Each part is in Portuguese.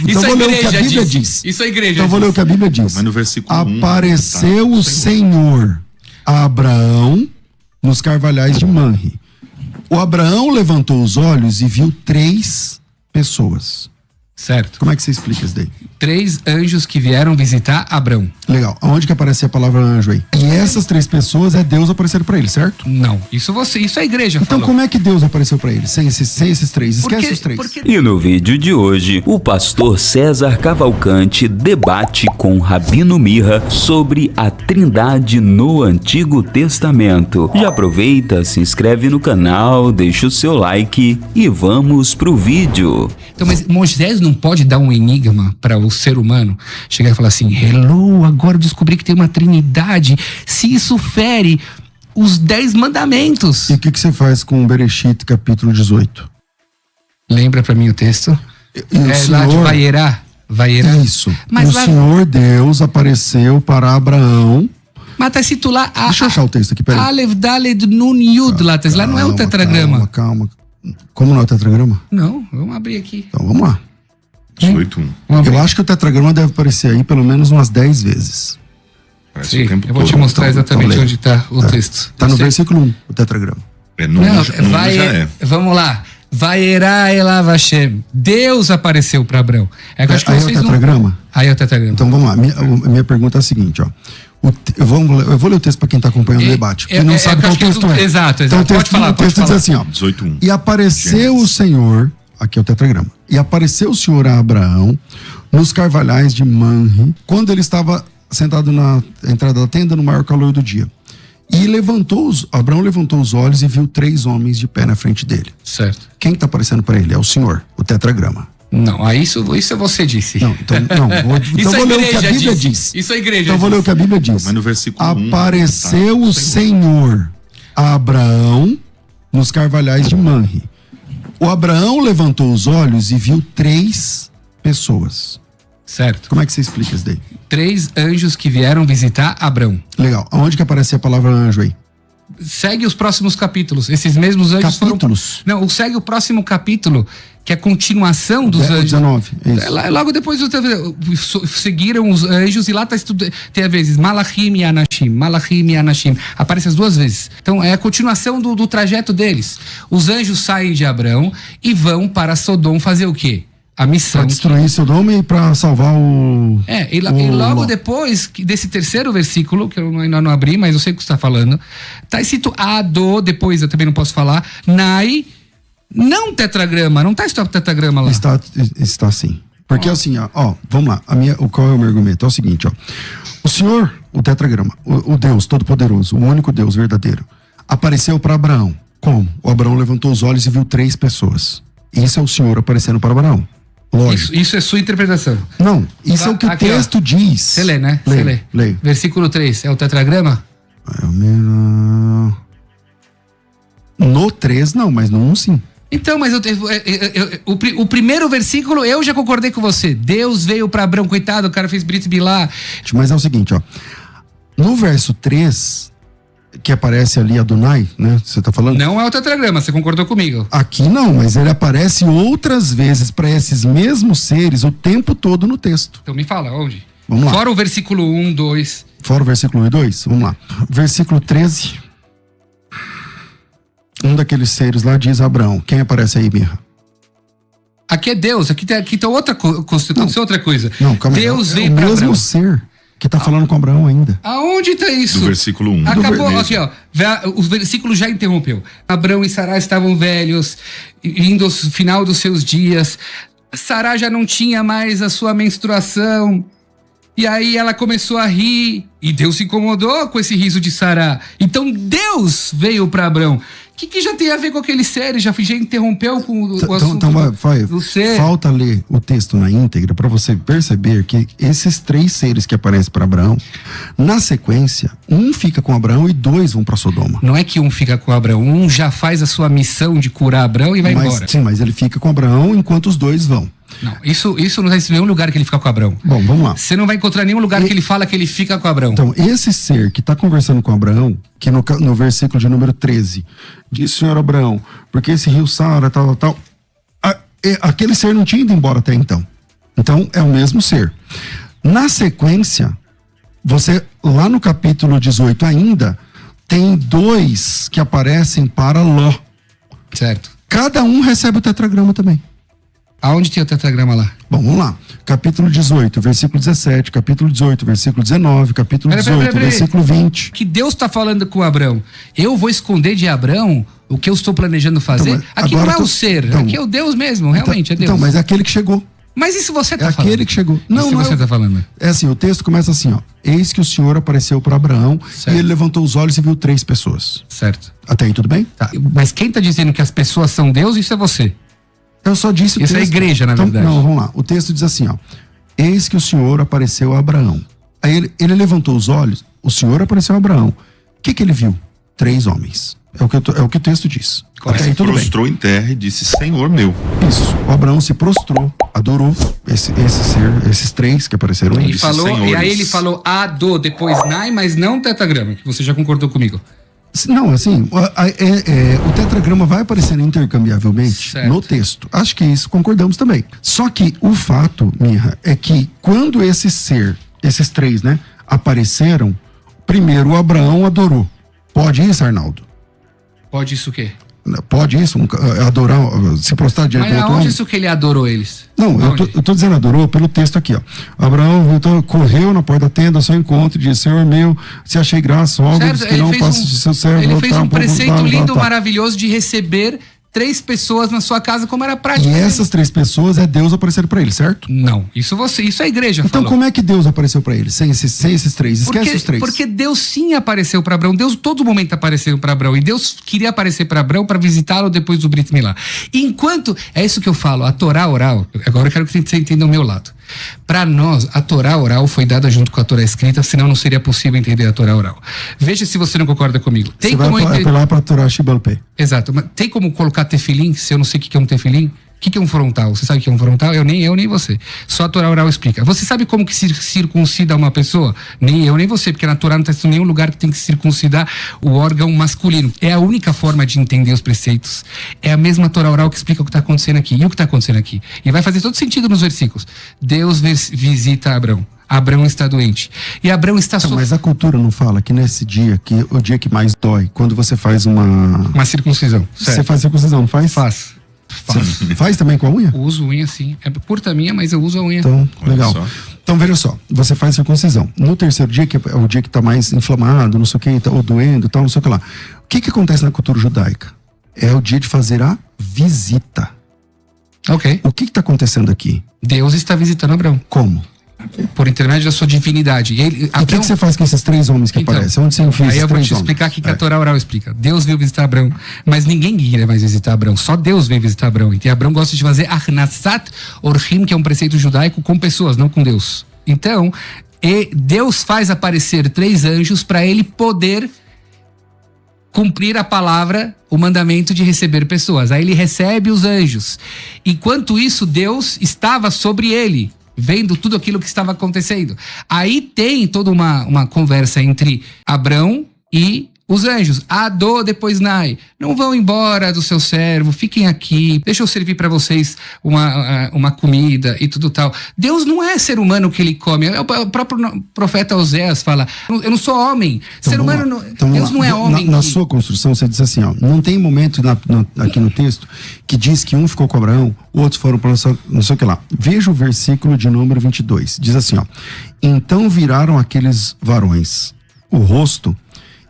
Então Isso vou a ler o que a igreja Bíblia diz. diz. Isso a igreja Então vou ler o que a Bíblia diz. Mas no versículo 1, apareceu o Senhor a Abraão nos carvalhais de Manre. O Abraão levantou os olhos e viu 3 pessoas. Certo. Como é que você explica isso daí? 3 anjos que vieram visitar Abrão. Legal. Aonde que aparece a palavra anjo aí? E essas 3 pessoas é Deus aparecendo pra ele, certo? Não, isso a igreja Então falou. como é que Deus apareceu pra ele? Sem esses 3? Esquece os 3. E no vídeo de hoje, o pastor César Cavalcante debate com Rabino Mirra sobre a Trindade no Antigo Testamento. Já aproveita, se inscreve no canal, deixa o seu like e vamos pro vídeo. Então, mas Moisés não pode dar um enigma para o ser humano? Chegar e falar assim, hello, agora eu descobri que tem uma trindade. Se isso fere os 10 mandamentos. E o que você faz com Bereshit, capítulo 18? Lembra para mim o texto? O Lá de Senhor... Vaierá. Isso. Mas o lá... Senhor Deus apareceu para Abraão. Mas tá escrito lá... Deixa eu achar o texto aqui, peraí. Aleph, Daled, Nun, Yud, lá não é o tetragrama. Calma. Como não é o tetragrama? Não, vamos abrir aqui. Então vamos lá. 18:1. Eu acho que o tetragrama deve aparecer aí pelo menos umas 10 vezes. Parece Sim, o tempo eu vou todo. te mostrar exatamente lê. onde tá o texto. Tá no Você- versículo 1, o tetragrama. Não, Não, já é. Vamos lá. Vaierá Elav Hashem. Deus apareceu para Abrão. É que eu acho que Aí é o vocês não... tetragrama? Aí é o tetragrama. Então vamos lá. Minha pergunta é a seguinte, ó. Eu vou ler o texto para quem tá acompanhando o debate. Quem não sabe que eu qual acho que texto é. Exato. Então o texto, Pode falar, o texto pode diz falar. assim, ó. 18:1. E apareceu o Senhor, aqui é o tetragrama, e apareceu o Senhor a Abraão nos carvalhais de Manre, quando ele estava sentado na entrada da tenda no maior calor do dia. E Abraão levantou os olhos e viu 3 homens de pé na frente dele. Certo. Quem está aparecendo para ele? É o Senhor, o tetragrama. Não, aí isso você disse. Então vou ler o que a Bíblia diz. Isso a igreja Então vou ler o que a Bíblia diz. Mas no versículo 1. Apareceu o Senhor a Abraão nos carvalhais de Manre. O Abraão levantou os olhos e viu 3 pessoas. Certo. Como é que você explica isso daí? 3 anjos que vieram visitar Abrão. Legal. Aonde que aparece a palavra anjo aí? Segue os próximos capítulos. Esses mesmos anjos Capítulos? Não, segue o próximo capítulo, que é a continuação dos anjos. 19, é isso. Logo depois seguiram os anjos e lá tem às vezes Malachim e Anashim. Aparece as 2 vezes. Então é a continuação do trajeto deles. Os anjos saem de Abrão e vão para Sodom fazer o quê? A missão. Para destruir Sodoma e para salvar o... E logo depois desse terceiro versículo, que eu ainda não abri, mas eu sei o que você está falando, tá escrito Ado, depois eu também não posso falar, Nai, não tetragrama, não tá escrito tetragrama lá. Está sim. Porque assim, ó, vamos lá. Qual é o meu argumento? É o seguinte, ó. O Senhor, o tetragrama, o Deus Todo-Poderoso, o único Deus verdadeiro, apareceu para Abraão. Como? O Abraão levantou os olhos e viu 3 pessoas. Isso é o Senhor aparecendo para Abraão. Lógico. Isso é sua interpretação. Não, isso é o que Aqui, o texto diz. Você lê, né? Lê. Versículo 3, é o tetragrama? No 3 não, mas no 1 sim. Então, mas o primeiro versículo eu já concordei com você. Deus veio para Abrão, coitado, o cara fez Brit Bilá. Mas é o seguinte, ó. No verso 3, que aparece ali Adonai, né? Você tá falando? Não é o tetragrama, você concordou comigo. Aqui não, mas ele aparece outras vezes para esses mesmos seres o tempo todo no texto. Então me fala, onde? Vamos lá. Fora o versículo 1, 2. Fora o versículo 1 e 2? Vamos lá. Versículo 13. Um daqueles seres lá diz a Abraão. Quem aparece aí, Mirra? Aqui é Deus, aqui tá outra outra coisa. Não, calma aí. Deus É veio o para mesmo Abraão. ser que tá falando com Abraão ainda. Aonde tá isso? Do versículo 1. Acabou, mesmo. aqui ó, o versículo já interrompeu. Abrão e Sará estavam velhos, indo ao final dos seus dias. Sará já não tinha mais a sua menstruação. E aí ela começou a rir. E Deus se incomodou com esse riso de Sará. Então Deus veio para Abrão. O que já tem a ver com aquele ser? Já interrompeu com o assunto do ser? Falta ler o texto na íntegra para você perceber que esses 3 seres que aparecem para Abraão, na sequência, um fica com Abraão e 2 vão para Sodoma. Não é que um fica com Abraão, um já faz a sua missão de curar Abraão e vai embora. Sim, mas ele fica com Abraão enquanto os 2 vão. Não, isso não existe nenhum lugar que ele fica com Abraão. Bom, vamos lá. Você não vai encontrar nenhum lugar que ele fala que ele fica com Abraão. Então, esse ser que está conversando com Abraão, que no versículo de número 13, diz, Senhor Abraão, porque esse rio Sara, tal, aquele ser não tinha ido embora até então. Então, é o mesmo ser. Na sequência, você, lá no capítulo 18 ainda, tem 2 que aparecem para Ló. Certo. Cada um recebe o tetragrama também. Aonde tem o tetragrama lá? Bom, vamos lá. Capítulo 18, versículo 17, capítulo 18, versículo 19, capítulo 18, versículo 20. Que Deus está falando com Abrão. Eu vou esconder de Abrão o que eu estou planejando fazer? Então, aqui não é o ser, aqui é o Deus mesmo, realmente é Deus. Então, mas é aquele que chegou. Mas isso você tá É falando. aquele que chegou. Não, Isso não você é, tá falando. É assim, o texto começa assim, ó. Eis que o Senhor apareceu para Abraão Certo. e ele levantou os olhos e viu 3 pessoas. Certo. Até aí tudo bem? Tá. Mas quem tá dizendo que as pessoas são Deus, isso é você. Eu só disse o Isso é a texto. igreja, na Então, verdade. Não, vamos lá. O texto diz assim, ó. Eis que o Senhor apareceu a Abraão. Aí ele levantou os olhos, o Senhor apareceu a Abraão. O que ele viu? 3 homens. É o que o texto diz. Ele Até se aí tudo bem. prostrou em terra e disse, Senhor meu. Isso. O Abraão se prostrou, adorou esses 3 que apareceram aí. E, falou, e aí senhores. ele falou Ado, depois Nai, mas não tetragrama, que você já concordou comigo. Não, assim, o tetragrama vai aparecendo intercambiavelmente Certo. no texto. Acho que isso concordamos também. Só que o fato, Mirra, é que quando esses 3, né, apareceram, primeiro o Abraão adorou. Pode isso, Arnaldo? Pode isso o quê? Pode isso? Adorar, se prostrar diante Mas do outro aonde homem? isso que ele adorou eles? Não, Aonde? eu tô dizendo adorou pelo texto aqui, ó. Abraão voltou, correu na porta da tenda ao seu encontro e disse, Senhor meu, se achei graça, óbvios que não passe de seu servo. Ele fez um preceito lindo, tá. maravilhoso de receber 3 pessoas na sua casa, como era prático. E essas 3 pessoas é Deus aparecendo para ele, certo? Não, isso é a igreja Então falou. como é que Deus apareceu para ele? Sem esses 3? Esquece os 3. Porque Deus sim apareceu para Abraão. Deus todo momento apareceu para Abraão. E Deus queria aparecer para Abraão para visitá-lo depois do Brit Milá. Enquanto, é isso que eu falo, a Torá oral, agora eu quero que você entenda o meu lado. Para nós, a Torá oral foi dada junto com a Torá escrita, senão não seria possível entender a Torá oral. Veja se você não concorda comigo. Tem Você como vai apelar para a Torá Shibalpé. Exato, mas tem como colocar tefilim, se eu não sei o que é um tefilim? O que é um frontal? Você sabe o que é um frontal? Eu nem você. Só a Torá oral explica. Você sabe como que se circuncida uma pessoa? Nem eu, nem você, porque na Torá não está em nenhum lugar que tem que circuncidar o órgão masculino. É a única forma de entender os preceitos. É a mesma Torá oral que explica o que está acontecendo aqui. E o que está acontecendo aqui? E vai fazer todo sentido nos versículos. Deus visita Abrão. Abrão está doente. E Abrão está sofrendo. Mas a cultura não fala que nesse dia, que é o dia que mais dói, quando você faz uma circuncisão. Você faz circuncisão, não faz? Faz. Você faz também com a unha? Eu uso unha, sim. É curta a minha, mas eu uso a unha. Então, Olha legal. só. Então, veja só, você faz circuncisão. No terceiro dia, que é o dia que está mais inflamado, não sei o que, ou doendo, tal, não sei o que lá. O que acontece na cultura judaica? É o dia de fazer a visita. Ok. O que está acontecendo aqui? Deus está visitando Abrão. Como? Por intermédio da sua divindade. E o que você faz com esses 3 homens que Então, aparecem? Onde você enfia aí esses eu vou 3 te homens? explicar o que a Torá oral explica. Deus veio visitar Abrão, mas ninguém iria mais visitar Abrão. Só Deus veio visitar Abrão. E Abrão gosta de fazer Arnassat Orhim, que é um preceito judaico com pessoas, não com Deus. Então, Deus faz aparecer 3 anjos para ele poder cumprir a palavra, o mandamento de receber pessoas. Aí ele recebe os anjos. Enquanto isso, Deus estava sobre ele, vendo tudo aquilo que estava acontecendo. Aí tem toda uma conversa entre Abrão e os anjos. Adô, depois Nai. Não vão embora do seu servo, fiquem aqui, deixa eu servir para vocês uma comida e tudo tal. Deus não é ser humano que ele come. O próprio profeta Oséias fala, eu não sou homem. Então, ser humano, Deus não é homem. Na sua construção, você diz assim, ó, não tem momento aqui no texto que diz que um ficou com Abraão, outros foram para não sei o que lá. Veja o versículo de número 22. Diz assim, ó, então viraram aqueles varões o rosto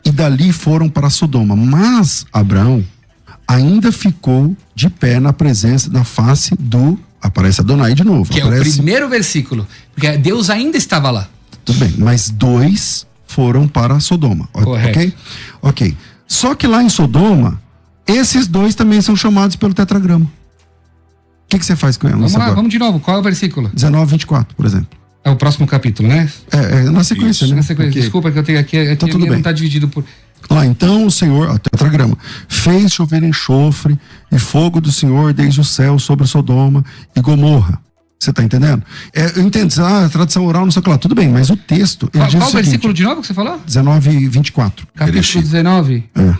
e dali foram para Sodoma. Mas Abraão ainda ficou de pé na presença, na face do... Aparece Adonai de novo. Que é o primeiro versículo. Porque Deus ainda estava lá. Tudo bem, mas 2 foram para Sodoma. Correto. Ok. Só que lá em Sodoma, esses 2 também são chamados pelo tetragrama. O que você faz com eles? Vamos lá, vamos de novo. Qual é o versículo? 19, 24, por exemplo. É o próximo capítulo, né? É na sequência, Isso, né? Na sequência. Porque- Desculpa que eu tenho aqui. Tá tudo não bem. está dividido por... Lá, então o Senhor, tetragrama, fez chover enxofre e fogo do Senhor desde o céu sobre Sodoma e Gomorra. Você tá entendendo? Eu entendo, tradição oral, não sei o que lá. Tudo bem, mas o texto, ele Qual diz o o seguinte, versículo de novo que você falou? 19 e 24. Capítulo Bereshit. 19. É.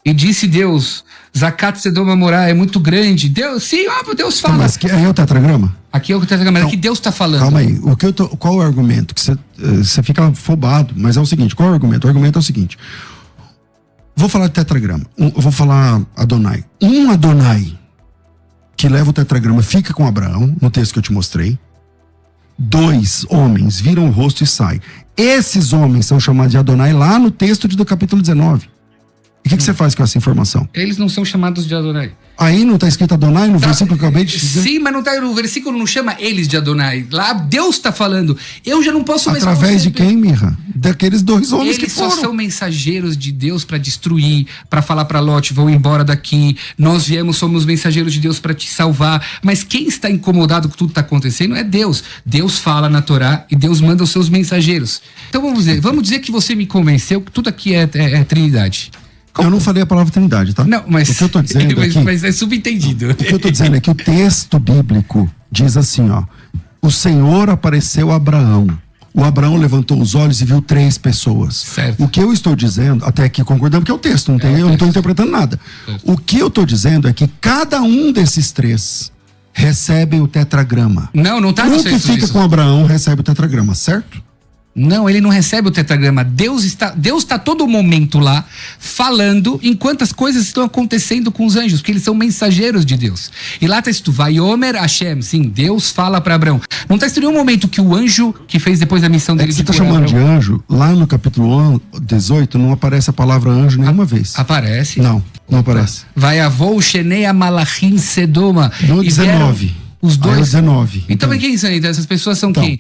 E disse Deus, Zakat Sedoma Morá é muito grande. Deus, sim, óbvio, Deus fala. Mas aí é o tetragrama? Aqui é o tetragrama, é que Deus está falando. Calma aí, qual é o argumento? Que você fica afobado, mas é o seguinte, qual é o argumento? O argumento é o seguinte, vou falar de tetragrama, vou falar Adonai. Um Adonai que leva o tetragrama fica com Abraão, no texto que eu te mostrei. 2 homens viram o rosto e saem. Esses homens são chamados de Adonai lá no texto do capítulo 19. E o que você faz com essa informação? Eles não são chamados de Adonai. Aí não está escrito Adonai no versículo que eu acabei de dizer? Sim, mas não tá, o versículo não chama eles de Adonai. Lá Deus está falando. Eu já não posso mais Através de quem, Mirra? Daqueles 2 homens que eles foram. só são mensageiros de Deus para destruir, para falar para Lot, vão embora daqui. Nós viemos, somos mensageiros de Deus para te salvar. Mas quem está incomodado com tudo que está acontecendo é Deus. Deus fala na Torá e Deus manda os seus mensageiros. Então vamos dizer que você me convenceu que tudo aqui é Trindade. Eu não falei a palavra Trindade, tá? Não, mas, o que eu tô dizendo mas é subentendido. O que eu tô dizendo é que o texto bíblico diz assim, ó. O Senhor apareceu a Abraão. O Abraão levantou os olhos e viu 3 pessoas. Certo. O que eu estou dizendo, até aqui concordamos que é o texto, eu não estou interpretando nada. Certo. O que eu estou dizendo é que cada um desses 3 recebem o tetragrama. Não tá Um que fica com Abraão recebe o tetragrama, certo? Não, ele não recebe o tetragrama. Deus está todo momento lá falando enquanto as coisas estão acontecendo com os anjos, porque eles são mensageiros de Deus. E lá está escrito, Vaiomer Hashem, sim, Deus fala para Abraão. Não está escrito nenhum momento que o anjo que fez depois da missão dele... Você está chamando de anjo, lá no capítulo 18 não aparece a palavra anjo nenhuma vez. Aparece? Não aparece. Vaiavou Shenei Amalachim Sedoma. No 19. Os 2. Aí é 19. Então, mas quem são? Então, essas pessoas são quem?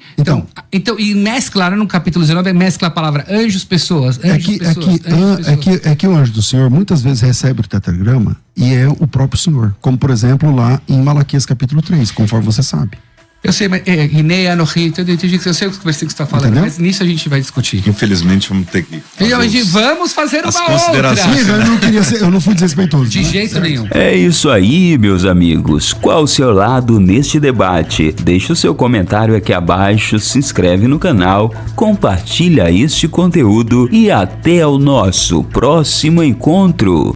Então, e mescla lá no capítulo 19, mescla a palavra anjos, pessoas. É que o anjo do Senhor muitas vezes recebe o tetragrama e é o próprio Senhor. Como, por exemplo, lá em Malaquias capítulo 3, conforme você sabe. Eu sei, mas eu sei o que o versículo está falando, entendeu? Mas nisso a gente vai discutir. Infelizmente, vamos ter que vamos fazer uma outra. Eu não fui desrespeitoso. De jeito nenhum. É isso aí, meus amigos. Qual o seu lado neste debate? Deixa o seu comentário aqui abaixo, se inscreve no canal, compartilha este conteúdo e até o nosso próximo encontro.